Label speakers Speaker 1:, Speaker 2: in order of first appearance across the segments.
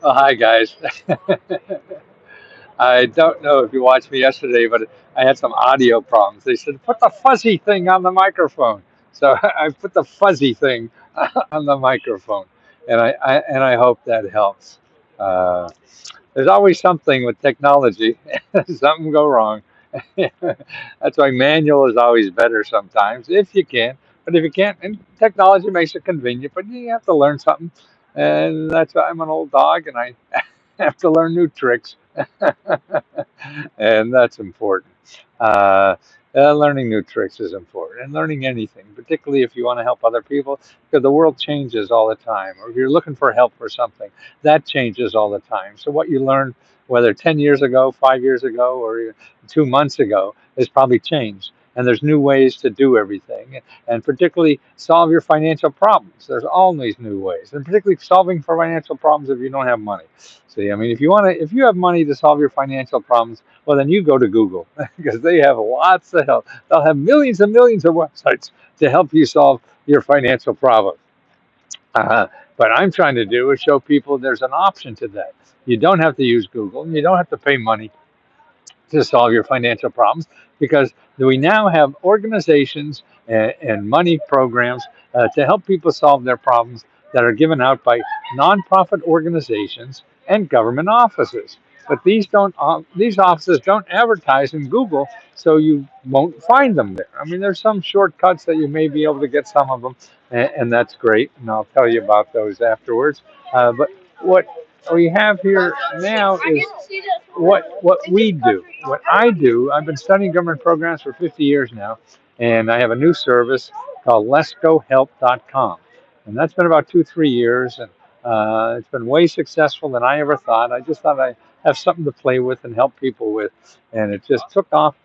Speaker 1: Oh, hi, guys. I don't know if you watched me yesterday, but I had some audio problems. They said, put the fuzzy thing on the microphone. So I put the fuzzy thing on the microphone, and I hope that helps. Uh, there's always something with technology, something go wrong. That's why manual is always better sometimes, if you can. But if you can't, and technology makes it convenient, but you have to learn something. And that's why I'm an old dog, and I have to learn new tricks. And that's important. Uh, Learning new tricks is important, and learning anything, particularly if you want to help other people, because the world changes all the time. Or if you're looking for help for something, that changes all the time. So what you learned, whether 10 years ago, 5 years ago, or 2 months ago, has probably changed. And there's new ways to do everything, and particularly solve your financial problems. There's always new ways, and particularly solving for financial problems if you don't have money. See, I mean, if you have money to solve your financial problems, well, then you go to Google because they have lots of help. They'll have millions and millions of websites to help you solve your financial problem. Uh, but I'm trying to do is show people there's an option to that. You don't have to use Google, and you don't have to pay money to solve your financial problems because we now have organizations and money programs to help people solve their problems that are given out by nonprofit organizations and government offices. But these offices don't advertise in Google, so you won't find them there. I mean, there's some shortcuts that you may be able to get some of them, and that's great. And I'll tell you about those afterwards. But what we have here now is what we do. What I do, I've been studying government programs for 50 years now, and I have a new service called LescoHelp.com. And that's been about 2, 3 years, and it's been way successful than I ever thought. I just thought I have something to play with and help people with, and it just took off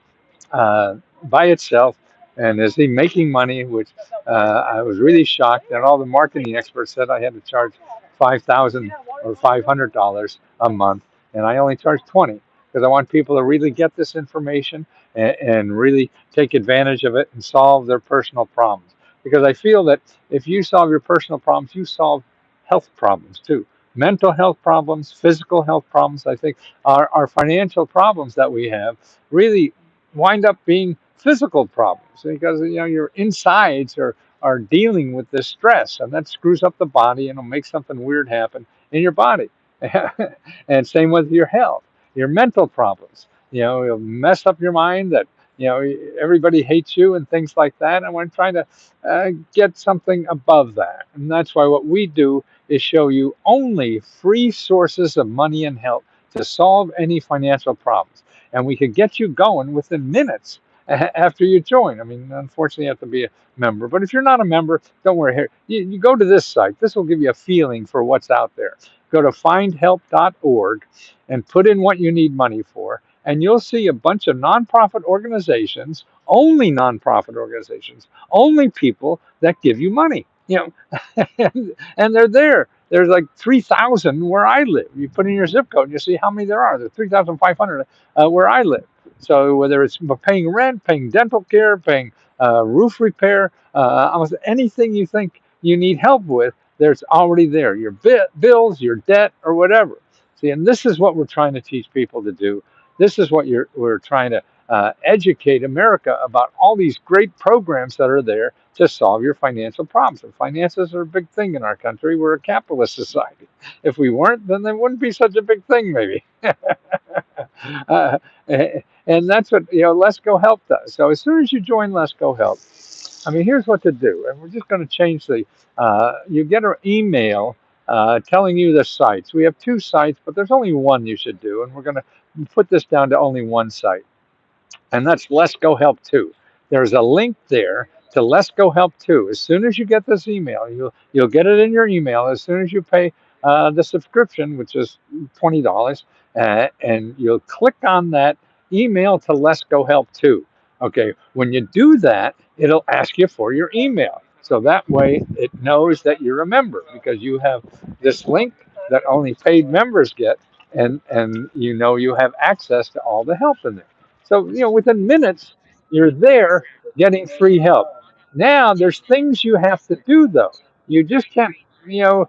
Speaker 1: by itself. And is he making money? Which I was really shocked. And all the marketing experts said I had to charge 5,000 or $500 a month, and I only charge 20 because I want people to really get this information and really take advantage of it and solve their personal problems. Because I feel that if you solve your personal problems, you solve health problems too. Mental health problems, physical health problems. I think our financial problems that we have really wind up being physical problems because your insides are dealing with this stress, and that screws up the body and will make something weird happen in your body. And same with your health, your mental problems. It'll mess up your mind that everybody hates you and things like that. And we're trying to get something above that, and that's why what we do is show you only free sources of money and help to solve any financial problems, and we can get you going within minutes after you join. I mean, unfortunately, you have to be a member, but if you're not a member, don't worry. Here, you go to this site. This will give you a feeling for what's out there. Go to findhelp.org and put in what you need money for, and you'll see a bunch of nonprofit organizations, only people that give you money. And they're there. There's like 3,000 where I live. You put in your zip code and you see how many there are. There's 3,500 where I live. So whether it's paying rent, paying dental care, paying roof repair, almost anything you think you need help with, there's already there. Your bills, your debt, or whatever. See, and this is what we're trying to teach people to do. This is what we're trying to educate America about all these great programs that are there to solve your financial problems. And finances are a big thing in our country. We're a capitalist society. If we weren't, then they wouldn't be such a big thing, maybe. uh, and that's what Let's Go Help does. So as soon as you join Let's Go Help, I mean, here's what to do. And we're just going to change you get an email telling you the sites. We have 2 sites, but there's only one you should do. And we're going to put this down to only one site, and that's Let's Go Help 2. There's a link there to Let's Go Help 2. As soon as you get this email, you'll get it in your email as soon as you pay the subscription, which is $20, and you'll click on that email to Let's Go Help 2. Okay, when you do that, it'll ask you for your email. So that way it knows that you're a member because you have this link that only paid members get, and you have access to all the help in there. So, within minutes, you're there getting free help. Now, there's things you have to do, though. You just can't, you know,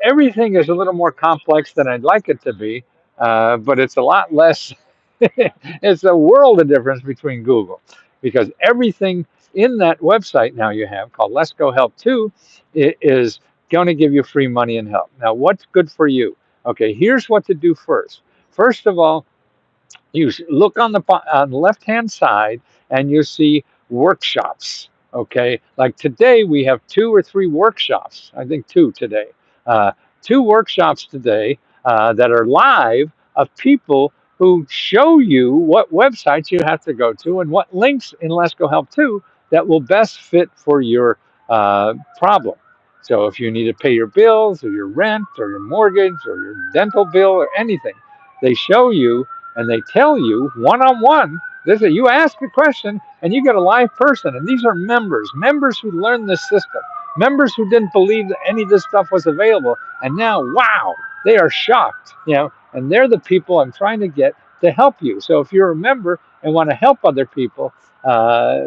Speaker 1: everything is a little more complex than I'd like it to be, but it's a lot less. It's a world of difference between Google, because everything in that website now you have called Lesco Help 2 is going to give you free money and help. Now, what's good for you? Okay, here's what to do first. First of all, you look on the left hand side and you see workshops. Okay, like today we have two or three workshops. I think two today. uh, Two workshops today that are live, of people who show you what websites you have to go to and what links in Let's Go Help 2 that will best fit for your problem. So if you need to pay your bills or your rent or your mortgage or your dental bill or anything, they show you and they tell you one on one. This is, you ask a question and you get a live person, and these are members who learned this system, members who didn't believe that any of this stuff was available, and now, wow, they are shocked, and they're the people I'm trying to get to help you. So if you're a member and want to help other people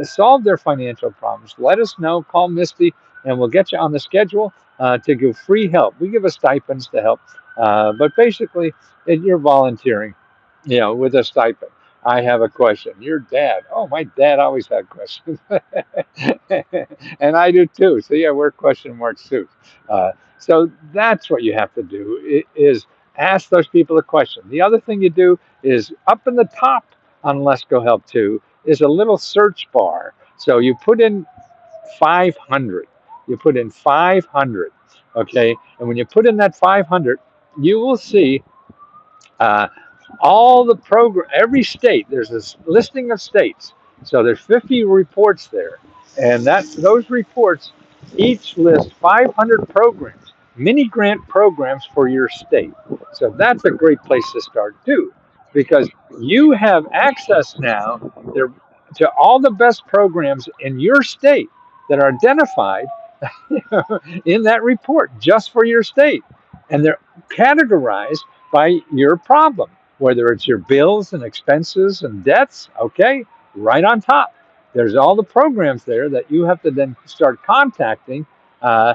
Speaker 1: solve their financial problems, let us know. Call Misty, and we'll get you on the schedule to give free help. We give a stipends to help, but basically, you're volunteering, with a stipend. I have a question. Your dad. Oh, my dad always had questions. And I do too. So, yeah, we're question mark suits. So that's what you have to do is ask those people a question. The other thing you do is up in the top on Let's Go Help 2 is a little search bar. So you put in 500. You put in 500. Okay. And when you put in that 500, you will see uh, all the program, every state. There's this listing of states. So there's 50 reports there, and that's those reports each list 500 programs, mini grant programs for your state. So that's a great place to start too, because you have access now there to all the best programs in your state that are identified in that report just for your state. And they're categorized by your problem, whether it's your bills and expenses and debts. Okay, right on top. There's all the programs there that you have to then start contacting uh,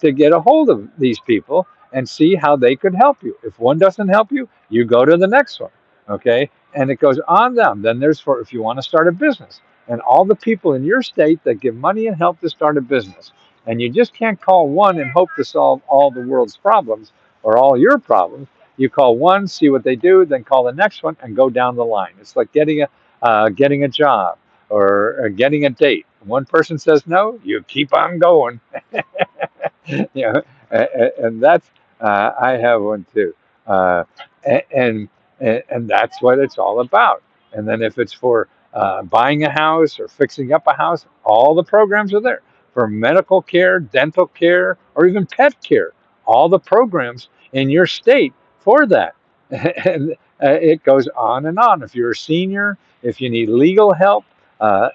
Speaker 1: to get a hold of these people and see how they could help you. If one doesn't help you, you go to the next one. Okay, and it goes on down. Then there's for if you want to start a business and all the people in your state that give money and help to start a business. And you just can't call one and hope to solve all the world's problems or all your problems. You call one, see what they do, then call the next one, and go down the line. It's like getting a job or getting a date. One person says no, you keep on going. you know, and that's I have one too, and and that's what it's all about. And then if it's for buying a house or fixing up a house, all the programs are there for medical care, dental care, or even pet care. All the programs in your state for that, and it goes on and on. If you're a senior, if you need legal help,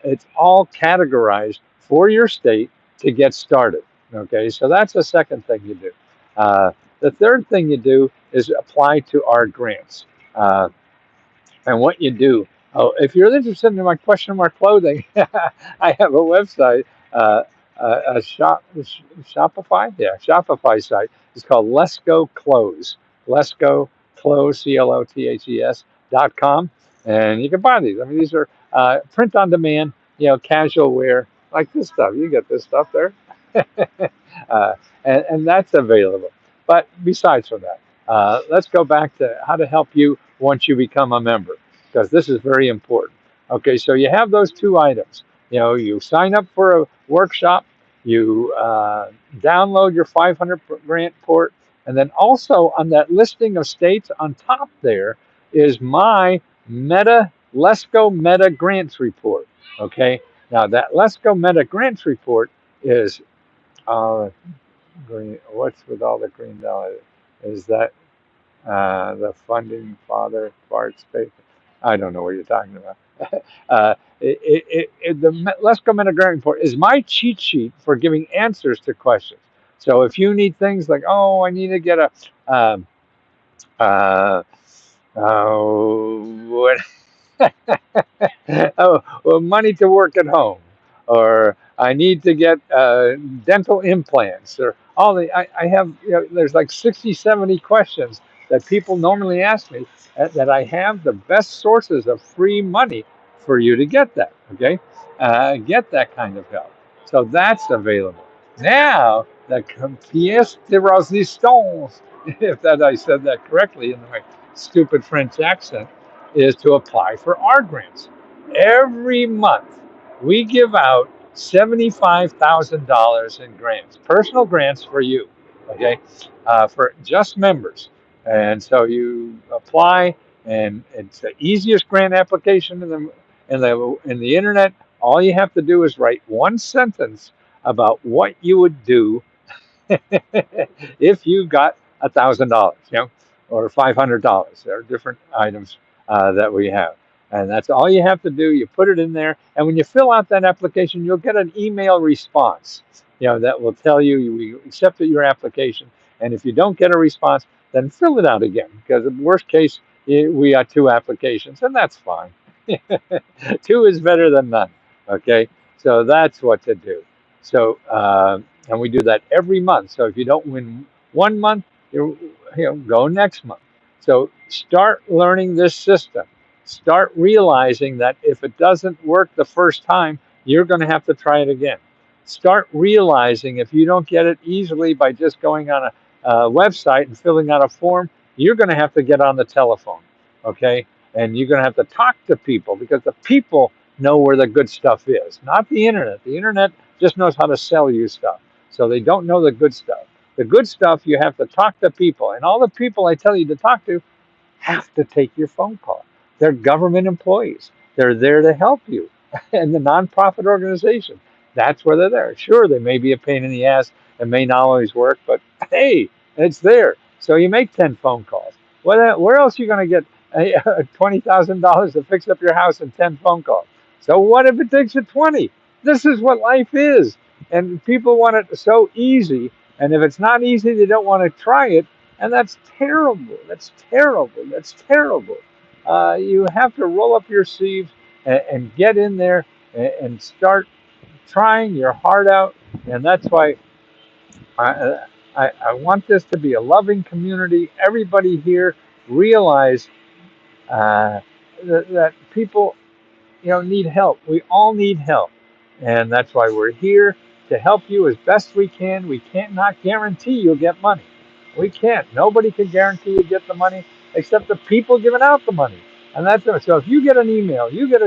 Speaker 1: it's all categorized for your state to get started. Okay, so that's the second thing you do. Uh, the third thing you do is apply to our grants. Uh, and what you do, oh, if you're interested in my question mark clothing, I have a website, a Shopify, yeah, Shopify site. It's called Lesco Clothes. Lesco Clothes, CLOTHES.com. And you can buy these. I mean, these are print on demand, casual wear, like this stuff. You get this stuff there. And that's available. But besides from that, let's go back to how to help you once you become a member, because this is very important. Okay, so you have those two items. You sign up for a workshop, you download your 500 grant port, and then also on that listing of states on top there is my Lesco Meta Grants Report. Okay, now that Lesco Meta Grants Report is green. What's with all the green dollars? Is that the funding father part space? I don't know what you're talking about. The Let's Go Meta Report is my cheat sheet for giving answers to questions. So if you need things like, oh, I need to get a, uh, what, oh, well, money to work at home, or I need to get dental implants, or all the, I have, there's like 60, 70 questions that people normally ask me that I have the best sources of free money for you to get that, okay? Get that kind of help. So that's available. Now, the pièce de résistance, if that I said that correctly in my stupid French accent, is to apply for our grants. Every month, we give out $75,000 in grants, personal grants for you, okay, for just members. And so you apply, and it's the easiest grant application in the internet. All you have to do is write one sentence about what you would do if you got $1,000, or $500. There are different items that we have, and that's all you have to do. You put it in there, and when you fill out that application, you'll get an email response, that will tell you we accepted your application. And if you don't get a response, then fill it out again, because in worst case, we got two applications, and that's fine. Two is better than none. Okay, so that's what to do. So, and we do that every month. So if you don't win one month, go next month. So start learning this system. Start realizing that if it doesn't work the first time, you're going to have to try it again. Start realizing if you don't get it easily by just going on a website and filling out a form, you're going to have to get on the telephone. Okay, and you're going to have to talk to people, because the people know where the good stuff is, not the internet. The internet just knows how to sell you stuff. So they don't know the good stuff. The good stuff, you have to talk to people. And all the people I tell you to talk to have to take your phone call. They're government employees. They're there to help you. And the nonprofit organization, that's where they're there. Sure, they may be a pain in the ass. It may not always work, but hey, it's there. So you make 10 phone calls. Where else are you going to get $20,000 to fix up your house in 10 phone calls? So what if it takes you 20? This is what life is. And people want it so easy. And if it's not easy, they don't want to try it. And that's terrible. That's terrible. That's terrible. You have to roll up your sleeves and get in there and start trying your heart out. And that's why I want this to be a loving community. Everybody here realize that people need help. We all need help, and that's why we're here to help you as best we can. We can't not guarantee you'll get money. We can't. Nobody can guarantee you get the money except the people giving out the money, and that's it. So if you get an email, you get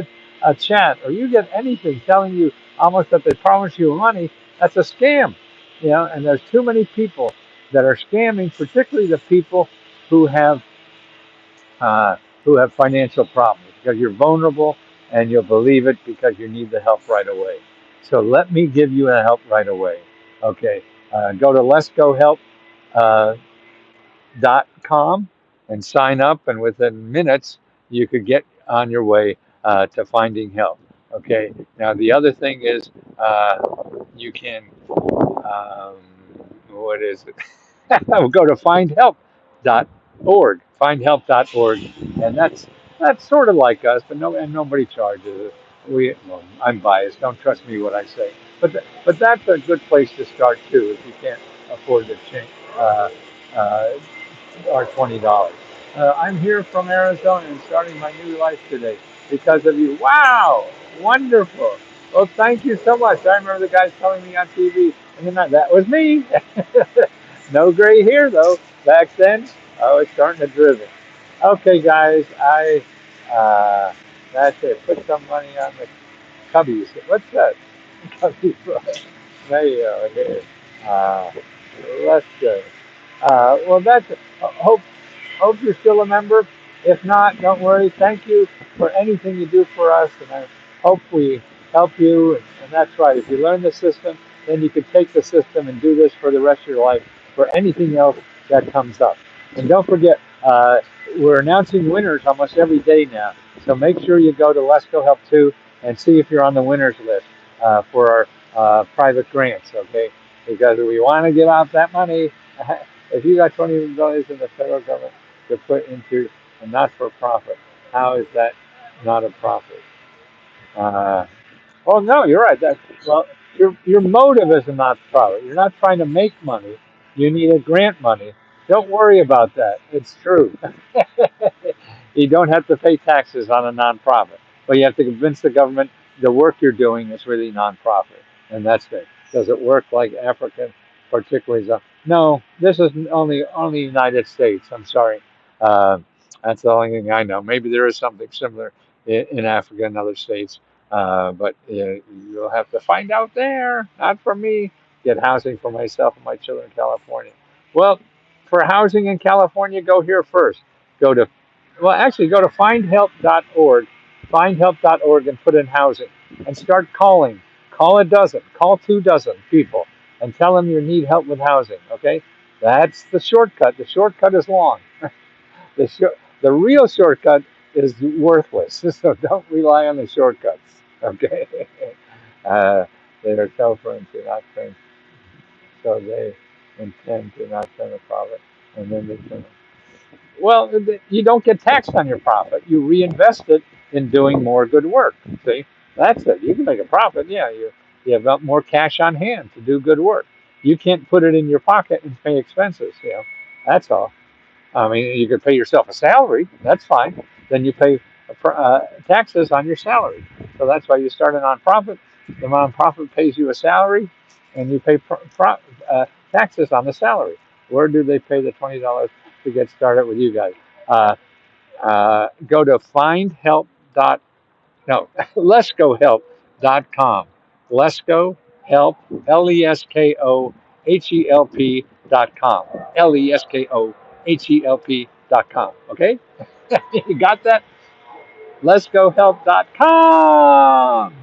Speaker 1: a chat, or you get anything telling you almost that they promise you money, that's a scam. And there's too many people that are scamming, particularly the people who have uh, financial problems, because you're vulnerable and you'll believe it because you need the help right away. So let me give you the help right away. Okay, go to lescohelp.com and sign up, and within minutes you could get on your way to finding help. Okay, now the other thing is you can, um, what is it? We'll go to findhelp.org, findhelp.org, and that's sort of like us, but nobody charges it. Well, I'm biased. Don't trust me what I say, but that's a good place to start too if you can't afford to change uh, our $20. I'm here from Arizona and starting my new life today because of you. Wow, wonderful. Well, thank you so much. I remember the guys telling me on TV, and then that was me. No gray hair though. Back then, I was starting to driven. Okay, guys, that's it. Put some money on the cubbies. What's that? Cubby fries. There you go. Here. Uh, let's go. Well, that's it. Hope you're still a member. If not, don't worry. Thank you for anything you do for us, and I hope we help you. And that's right. If you learn the system, then you can take the system and do this for the rest of your life for anything else that comes up. And don't forget, we're announcing winners almost every day now. So make sure you go to Let's Go Help 2 and see if you're on the winners list for our private grants, okay? Because we want to give out that money. If you got $20 in the federal government to put into a not-for-profit, how is that not a profit? Uh, oh no, you're right. Well. Your motive is a not-for-profit. You're not trying to make money. You need a grant money. Don't worry about that. It's true. You don't have to pay taxes on a nonprofit, but you have to convince the government the work you're doing is really nonprofit, and that's it. Does it work like African, particularly? No, this is only United States. I'm sorry. Uh, that's the only thing I know. Maybe there is something similar in Africa and other states, but you'll have to find out there. Not for me. Get housing for myself and my children in California. Well, for housing in California, go here first. Go to actually, go to findhelp.org, findhelp.org, and put in housing and start calling. Call a dozen, call 2 dozen people and tell them you need help with housing. Okay? That's the shortcut. The shortcut is long. The real shortcut is worthless. So don't rely on the shortcuts. Okay? Uh, they are self-run to not turn, so they intend to not turn a profit, and then they turn. Well, you don't get taxed on your profit. You reinvest it in doing more good work. See, that's it. You can make a profit. Yeah, you have got more cash on hand to do good work. You can't put it in your pocket and pay expenses. That's all. I mean, you could pay yourself a salary. That's fine. Then you pay taxes on your salary. So that's why you start a nonprofit. The nonprofit pays you a salary, and you pay taxes on the salary. Where do they pay the $20 to get started with you guys? Uh, Go to findhelp. No, lescohelp.com. Lesco help, LESKOHELP.com. LESKOHELP.com. Okay? You got that? Lescohelp.com.